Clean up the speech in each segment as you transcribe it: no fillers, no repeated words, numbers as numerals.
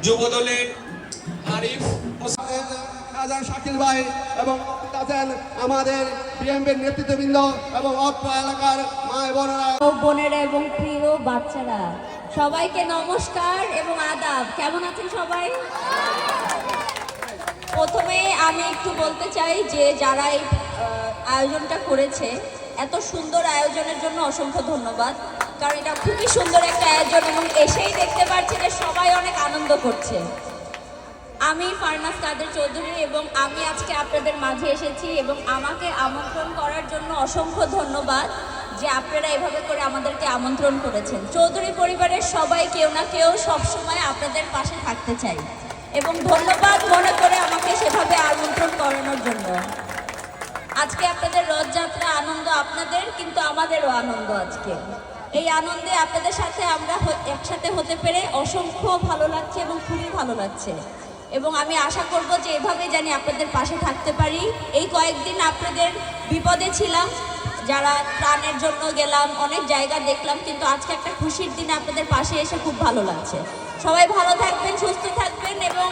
যুবদলের আরিফ শাকিল ভাই এবং আছেন আমাদের বিএমপির নেতৃত্ববৃন্দ এবং অত্র এলাকার মা বোনেরা এবং প্রিয় বাচ্চারা, সবাইকে নমস্কার এবং আদাব। কেমন আছেন সবাই? প্রথমে আমি একটু বলতে চাই যে যারা এই আয়োজনটা করেছে, এত সুন্দর আয়োজনের জন্য অসংখ্য ধন্যবাদ। কারণ এটা খুবই সুন্দর একটা আয়োজন এবং এসেই দেখতে পাচ্ছি যে সবাই অনেক আনন্দ করছে। আমি ফারনাজ কাদের চৌধুরী এবং আমি আজকে আপনাদের মাঝে এসেছি এবং আমাকে আমন্ত্রণ করার জন্য অসংখ্য ধন্যবাদ যে আপনারা এভাবে করে আমাদেরকে আমন্ত্রণ করেছেন। চৌধুরী পরিবারের সবাই কেউ না কেউ সবসময় আপনাদের পাশে থাকতে চাই এবং ধন্যবাদ মনে করে আমাকে সেভাবে আমন্ত্রণ করানোর জন্য। আজকে আপনাদের রথযাত্রা আনন্দ আপনাদের, কিন্তু আমাদেরও আনন্দ। আজকে এই আনন্দে আপনাদের সাথে আমরা একসাথে হতে পেরে অসংখ্য ভালো লাগছে এবং খুবই ভালো লাগছে এবং আমি আশা করব যে এভাবে জানি আপনাদের পাশে থাকতে পারি। এই কয়েকদিন আপনাদের বিপদে ছিলাম, যারা ত্রাণের জন্য গেলাম, অনেক জায়গা দেখলাম, কিন্তু আজকে একটা খুশির দিনে আপনাদের পাশে এসে খুব ভালো লাগছে। সবাই ভালো থাকবেন, সুস্থ থাকবেন এবং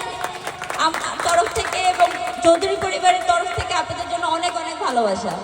আমার তরফ থেকে এবং চৌধুরী পরিবারের তরফ থেকে আপনাদের জন্য অনেক অনেক ভালোবাসা।